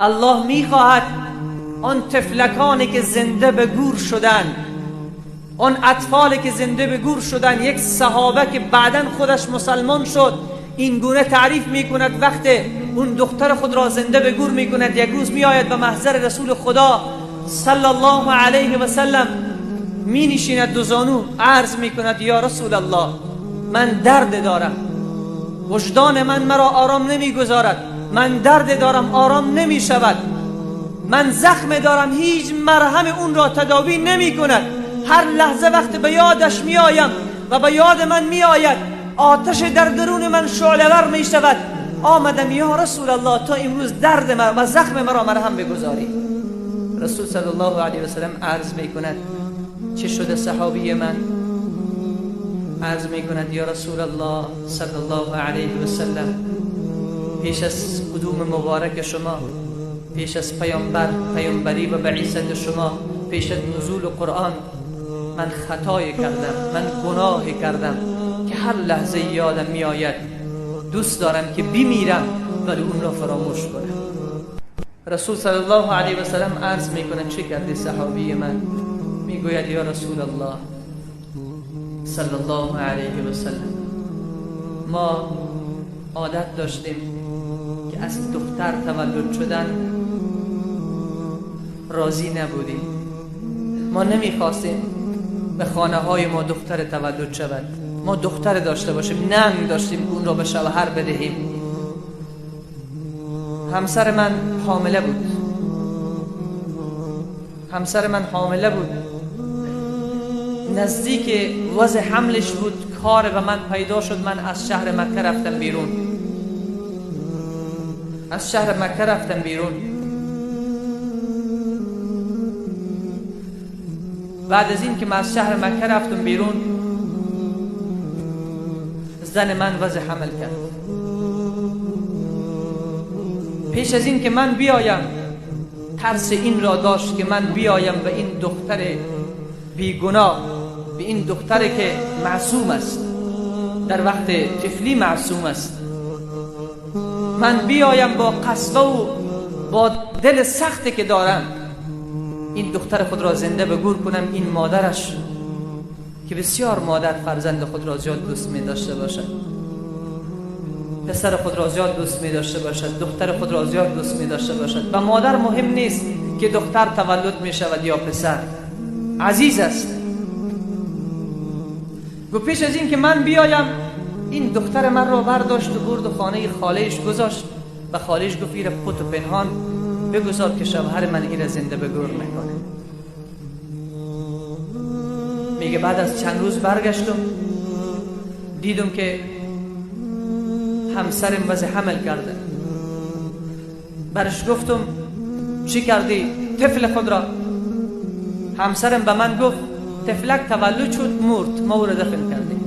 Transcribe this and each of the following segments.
الله میخواهد آن طفلکانی که زنده به گور شدن، آن اطفالی که زنده به گور شدن، یک صحابه که بعداً خودش مسلمان شد این گونه تعریف میکند وقتی اون دختر خود را زنده به گور میکند، یک روز میآید به محضر رسول خدا صلی الله علیه و سلم، می نشیند دو زانو عرض میکند یا رسول الله من درد دارم، وجدان من مرا آرام نمیگذارد، من درد دارم آرام نمی شود، من زخم دارم هیچ مرهم اون را تداوی نمی کند، هر لحظه وقت به یادش می آیم و به یاد من می آید آتش در درون من شعله‌ور می شود، آمدم یا رسول الله تا امروز درد من و زخم مرا مرهم بگذاری. رسول صلی الله علیه و سلم عرض می کند چه شده صحابی من؟ عرض می کند یا رسول الله صلی الله علیه و سلم پیش از قدوم مبارک شما، پیش از پیامبری و بعثت شما، پیش از نزول قرآن من خطای کردم، من گناهی کردم که هر لحظه یادم می آید، دوست دارم که بمیرم ولی اون را فراموش کنم. رسول صلی الله علیه و سلم عرض می کند چه کردی صحابی من؟ می گوید یا رسول الله صلی الله علیه و سلم ما عادت داشتیم که از دختر تولد شدن راضی نبودیم، ما نمیخواستیم به خانه های ما دختر تولد شود، ما دختر داشته باشیم، ننگ داشتیم که اون را به شوهر بدهیم. همسر من حامله بود، همسر من حامله بود، نزدیک وضع حملش بود، کار به من پیدا شد، من از شهر مکه رفتم بیرون، از شهر مکه رفتم بیرون. بعد از این که من از شهر مکه رفتم بیرون، زن من وضع حمل کرد. پیش از این که من بیایم ترس این را داشت که من بیایم به این دختر بیگناه، به این دختر که معصوم است، در وقت طفلی معصوم است، من بیایم با قسوه و با دل سختی که دارم این دختر خود را زنده به گور کنم. این مادرش که بسیار مادر فرزند خود را زیاد دوست می داشته باشد، پسر خود را زیاد دوست می داشته باشد، دختر خود را زیاد دوست می داشته باشد، و مادر مهم نیست که دختر تولد می شود یا پسر، عزیز است. و پیش از این که من بیایم این دختر من را برداشت و برد و خانه خالهش گذاشت و خالهش گفت ایره پت و پنهان بگذار که شوهر من ایره زنده به گور میکنه. میگه بعد از چند روز برگشتم دیدم که همسرم وضع حمل کرده. برش گفتم چی کردی طفل خود را؟ همسرم به من گفت طفلک تولد شد مرد، ما او را دفن کردیم.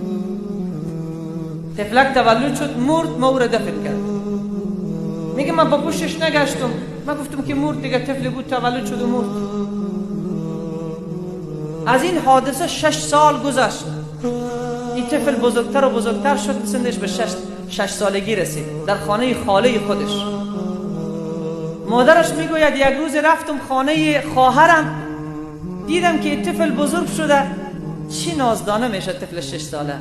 طفلک تولد شد مرد، ما او را دفن کردیم. میگه من با پشتش نگشتم، من گفتم که مرد دیگه، طفل بود تولد شد و مرد. از این حادثه 6 سال گذشت. این طفل بزرگتر و بزرگتر شد، سنش به 6 سالگی رسید در خانه خاله خودش. مادرش میگوید یک روز رفتم خانه خواهرم، دیدم که طفل بزرگ شده، چی نازدانه میشه طفل 6 ساله،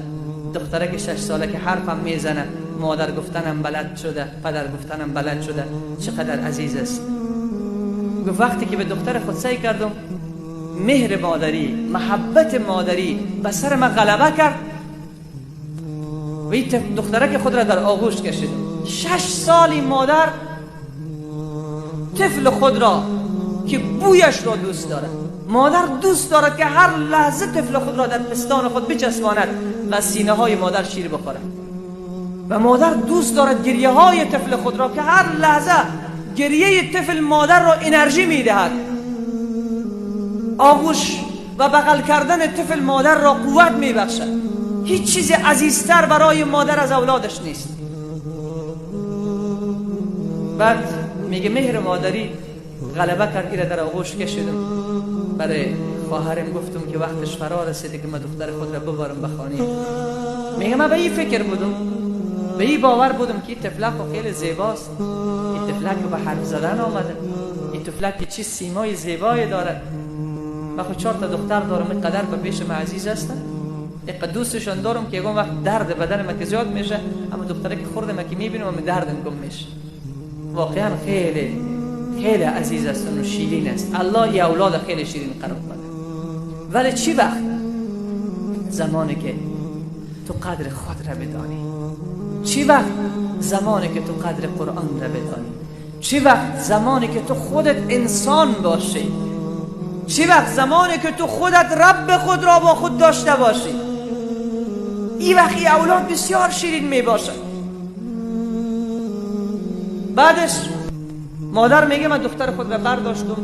دختره که 6 ساله که حرفم میزنه، مادر گفتنم بلد شده، پدر گفتنم بلد شده، چقدر عزیز است. گفت وقتی که به دختر خود سعی کردم، مهر مادری، محبت مادری به سر من غلبه کرد و این دختره که خود را در آغوش کشید. 6 سالی مادر طفل خود را که بویش را دوست دارد، مادر دوست دارد که هر لحظه طفل خود را در پستان خود بچسباند و سینه های مادر شیر بخورد، و مادر دوست دارد گریه های طفل خود را که هر لحظه گریه طفل مادر را انرژی میدهد، آغوش و بغل کردن طفل مادر را قوت میبخشد. هیچ چیز عزیزتر برای مادر از اولادش نیست. بعد میگه مهر مادری غلبه کرد، ایره در آغوش کشیدم. برای خواهرم گفتم که وقتش فرا رسیده که من دختر خود را ببرم به خانه. میگه من به این فکر بودم، به این باور بودم که این طفلک خیلی زیباست، این طفلک به حرف زدن آمده. این طفلک که چی سیمای زیبایی داره. من خود 4 تا دختر دارم، اینقدر به پیش من عزیز هستن، اینقدر دوستشان دارم که یکم وقت درد بدن من که زیاد میشه، اما دختره که خورده من که میبینم اما دردم گم میشه. واقعا خیلی خیلی عزیز است و شیرین است. الله یه اولاد خیلی شیرین قرار بده. ولی چی وقت؟ زمانی که تو قدر خود را بدانی. چی وقت؟ زمانی که تو قدر قرآن را بدانی. چی وقت؟ زمانی که تو خودت انسان باشی. چی وقت؟ زمانی که تو خودت رب خود را با خود داشته باشی. این وقت این اولاد بسیار شیرین می باشد. بعدش مادر میگه من دختر خود را برداشتم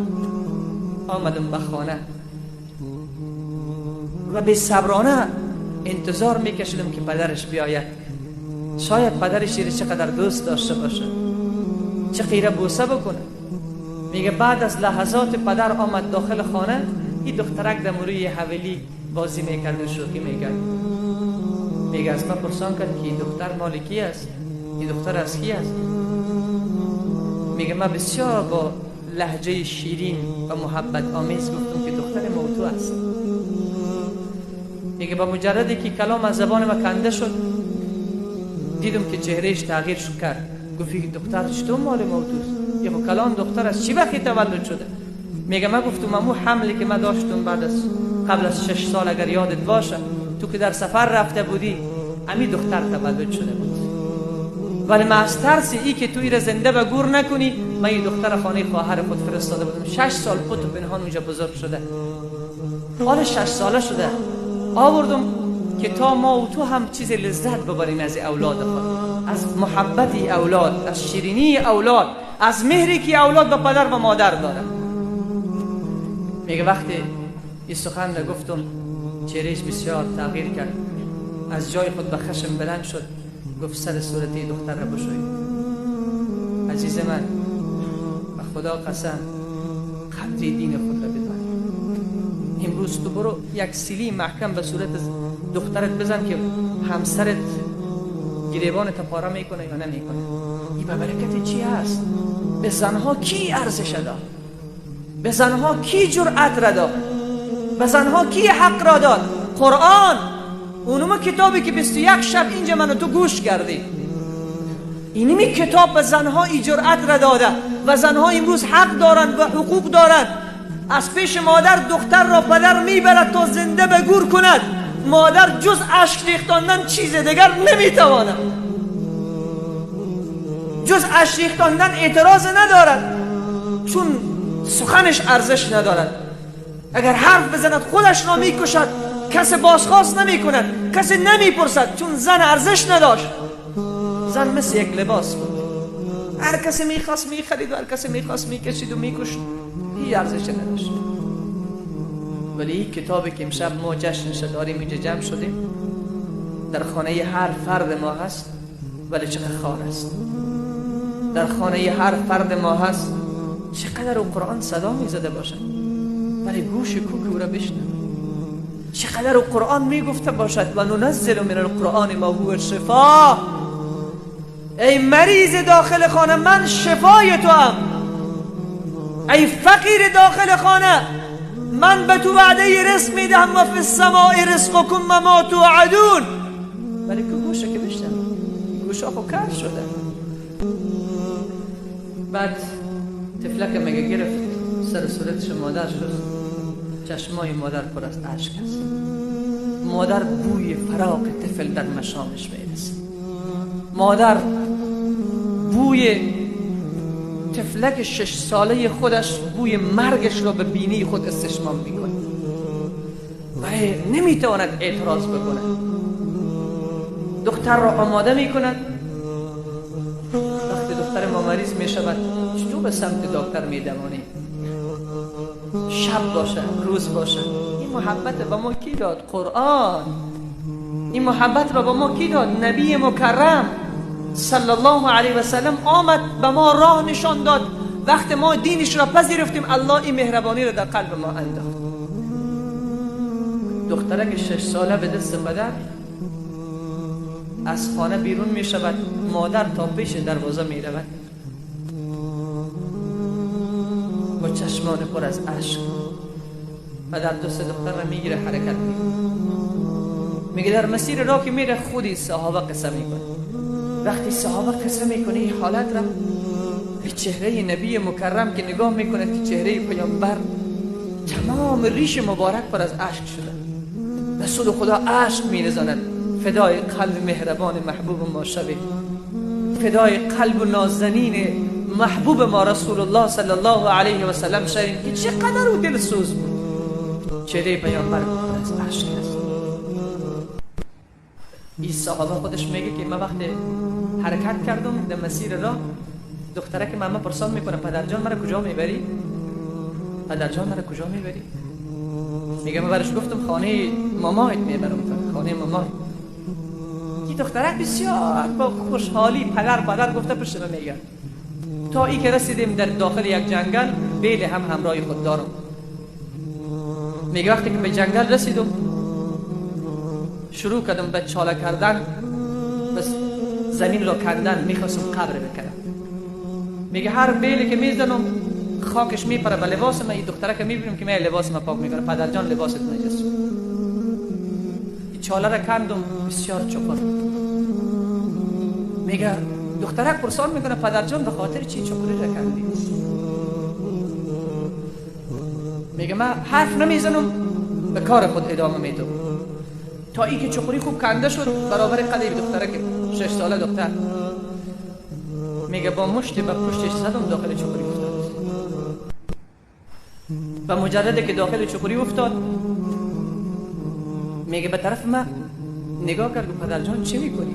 آمدم به خانه و به صبرانه انتظار میکشیدم که پدرش بیاید. شاید پدرش را چقدر دوست داشته باشه، چه خیره بوسه بکنه. میگه بعد از لحظات پدر آمد داخل خانه، این دخترک در روی حویلی بازی میکرد و شوخی میکرد. میگه از من پرسان کرد که این دختر مال کی است؟ این دختر از کی است؟ میگه من بسیار با لهجه شیرین و محبت آمیز گفتم که دختر موتو است. میگه با مجردی که کلام از زبان من کنده شد، دیدم که چهرهش تغییر کرد. گفتی دختر چطور مال موتوست؟ یه کلام دختر از چی وقتی تولد شده؟ میگه من گفتم امو حملی که من داشتم قبل از 6 سال اگر یادت باشه، تو که در سفر رفته بودی امی دختر تولد شده بود. ولی من از ترس ای که توی را زنده به گور نکنی، من این دختر خانه خواهر خود فرستاده بودم. 6 سال پت و پنهان اونجا بزرگ شده. حال 6 ساله شده. آوردم که تا ما و تو هم چیز لذت ببریم از اولاد خود، از محبتی اولاد، از شیرینی اولاد، از مهری که اولاد به پدر و مادر داره. میگه وقتی این سخن را گفتم چهرهش بسیار تغییر کرد، از جای خود به خشم بلند شد. گفت سر صورتی دختر را بشوی. عزیز من، به خدا قسم قدری دین خود را بدانی. امروز تو برو یک سیلی محکم به صورت دخترت بزن که همسرت گریبانت پاره میکنه یا نمیکنه. این به برکت چی هست؟ به زنها کی ارزش داد؟ به زنها کی جرأت را داد؟ به زنها کی حق را داد؟ قرآن، اونم کتابی که 21 شب اینجا منو تو گوش کردی. اینمی کتاب به زنها ای جرأت را داده و زنها امروز حق دارند و حقوق دارند. از پیش مادر دختر را پدر میبرد تا زنده به گور کند. مادر جز اشک ریختاندن چیز دیگر نمیتواند. جز اشک ریختاندن اعتراض ندارد، چون سخنش ارزش ندارد. اگر حرف بزند خودش را میکشد، کسی بازخواست نمیکند، کسی نمیپرسد، چون زن ارزش نداشت. زن مثل یک لباس بود، هر کسی میخواست میخرید و هر کسی میخواست میکشید و میکشید، هیچ ارزش نداشت. ولی این کتابی که امشب ما جشنش داریم اینجا جمع شدیم، در خانه هر فرد ما هست. ولی چقدر خار است در خانه هر فرد ما هست. چقدر او قرآن صدا میزده باشد ولی گوش کوک او را بشنوه. چقدر او قرآن میگفته باشد و ننزل من القرآن ما هو شفا. ای مریض داخل خانه، من شفای تو هم. ای فقیر داخل خانه، من به تو وعده رزق میدهم و فی السماء رزقکم و ما توعدون. ولی که گوشه که بشنوه، گوشه خو کار شده. بعد طفلک میگه گرفت سر صورتش مادر شد. چشمای مادر پر از اشک است. مادر بوی فراق طفل در مشامش میرسه. مادر بوی طفلک 6 ساله خودش، بوی مرگش رو به بینی خود استشمام میکنه و نمیتواند اعتراض بکنه. دختر را آماده میکند. وقتی دختر ما مریض میشود چطور به سمت دکتر میدوانی؟ شب باشه روز باشه. این محبت به ما کی داد؟ قرآن. این محبت به ما کی داد؟ نبی مکرم صلی الله علیه و سلم آمد به ما راه نشان داد. وقتی ما دینش را پذیرفتیم، الله این مهربانی را در قلب ما انداخت. دخترک 6 ساله به دست پدر از خانه بیرون می شود. مادر تا پیش دروازه می رود. چشمان پر از اشک و در دست دختر را میگیره حرکت میکنه. میگه در مسیر راه که میره خودی صحابه قصه میکنه. وقتی صحابه قصه میکنه این حالت را به چهره نبی مکرم که نگاه میکنه که چهره پیامبر تمام ریش مبارک پر از اشک شده. رسول خدا اشک میرزاند. فدای قلب مهربان محبوب ما شوی، فدای قلب نازنین محبوب ما رسول الله صلی الله علیه و سلم شویم که چقدر او دل سوز بود. چهره پیامبر پر از اشک است. این صحابه خودش میگه که من وقتی حرکت کردم در مسیر راه، دختره که ماما پرسان میکنه پدرجان مرا کجا میبری؟ پدرجان مرا کجا میبری؟ میگه من برش گفتم خانه مامایت میبرم، خانه ماما. این دختره بسیار با خوشحالی پدر گفته پشت من میگه. تا ای که رسیدیم در داخل یک جنگل، بیل هم همراه خود دارم. میگه وقتی که به جنگل رسیدم شروع کردم به چاله کردن، بس زمین را کندن، میخواستم قبر بکنم. میگه هر بیلی که میزنم خاکش میپره به لباس من. این دختره که میبینم که من لباس من پاک میکنه، پدرجان لباست نجس. این چاله را کندم بسیار چپر. میگه دختره پرسان میکنه پدرجان به خاطر چی چپری را کندی؟ میگه من حرف نمیزنم، به کار خود ادامه میدم. تا ای که چپری خوب کنده شد برابر قد دختره که 6 ساله دختر، میگه با مشت به پشتش زدم داخل چپری افتاد. و مجرد که داخل چپری افتاد میگه به طرف من نگاه کرد و پدرجان چی میکنی؟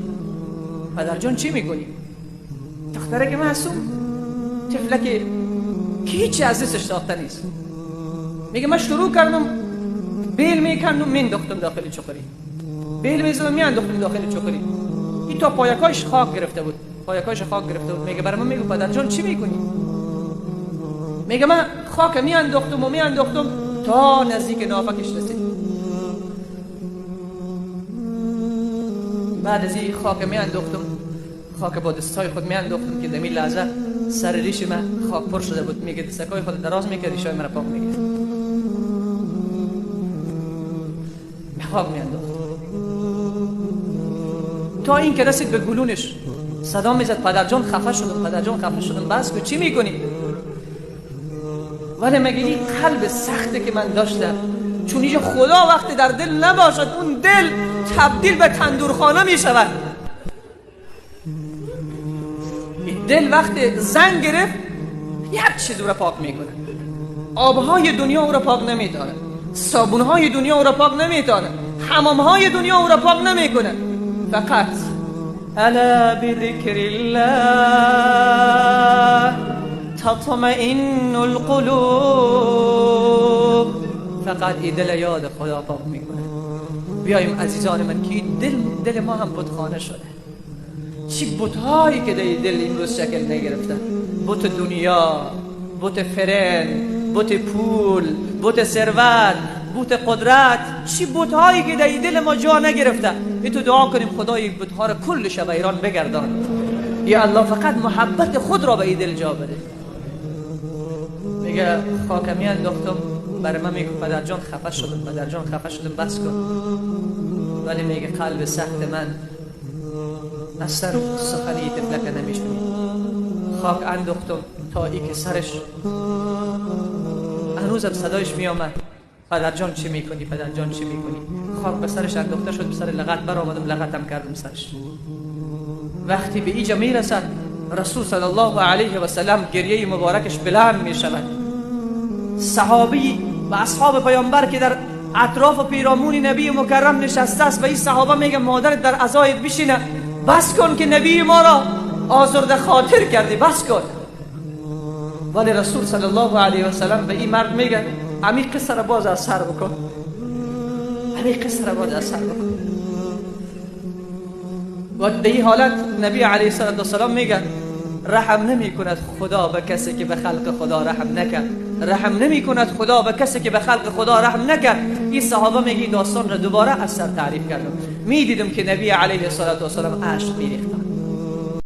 پدرجان چی میکنی؟ دختره که معصوم طفله که هیچی از دستش ساخته نیست. میگه من شروع کردم بیل میکندم مینداختم داخل چپری، بیل میزدم میانداختم داخل چپری. این تا پایکایش خاک گرفته بود، پایکایش خاک گرفته بود. میگه برای من میگه پدرجان چی میکنی؟ میگه من خاک میانداختم تا نزدیک نافکش رسید. بعد از این خاک میانداختم، خاک با دستای خود میانداختم که دمی لحظه سر ریش من خاک پر شده بود. میگه دستکای خود دراز میکرد، ریشای من پاک میکرد. خاک میانداخت تا این که رسید به گلونش. صدا میزد پدرجان خفه شدم. بس که چی میکنی؟ ولی مگه این قلب سخته که من داشتم، چون اینجا خدا وقتی در دل نباشد اون دل تبدیل به تندورخانه میشود. این دل وقتی زنگ گرفت یک چیز او را پاک میکنه. آبهای دنیا او را پاک نمیتونه، صابونهای دنیا او را پاک نمیتونه، حمامهای دنیا او را پاک نمیکنه. فقط الا بذکر الله تطمئن القلوب. فقط این دل یاد خدا پاک میکنه. بیاییم عزیزان من که دل ما هم بتخانه شده. چی بتهایی که در دل امروز شکل نگرفتن؟ بت دنیا، بت فرن، بت پول، بت ثروت، بت قدرت. چی بتهایی که در دل ما جا نگرفته. تو دعا کنیم خدا این بتها را کل شب ایران بگردان. یا الله فقط محبت خود را به این دل جا بده. میگه خاک میانداختم، برای من میگه پدرجان خفه شدم بس کن. ولی میگه قلب سخت من از سر سخنی طفلک نمیشونی. خاک انداختم تا ای که سرش هنوزم صدایش میامد پدرجان چی میکنی؟ خاک به سرش انداخته شد، به سر لغت برآمدم، لغتم کردم سرش. وقتی به اینجا میرسد رسول صلی الله علیه و سلم گریه مبارکش بلند میشود. صحابی و اصحاب پیامبر که در اطراف و پیرامون نبی مکرم نشسته است و این صحابه میگه مادرت در عزایت بشینه، بس کن که نبی ما را آزرده خاطر کردی، بس کن. ولی رسول صلی الله علیه و سلم به این مرد میگه عمیق قصه را باز از سر بکن. و در این حالت نبی علیه السلام میگه رحم نمی کند خدا به کسی که به خلق خدا رحم نکرد. این صحابه میگه داستان را دوباره از سر تعریف کردم. میدیدم که نبی علیه السلام اشک میریختن.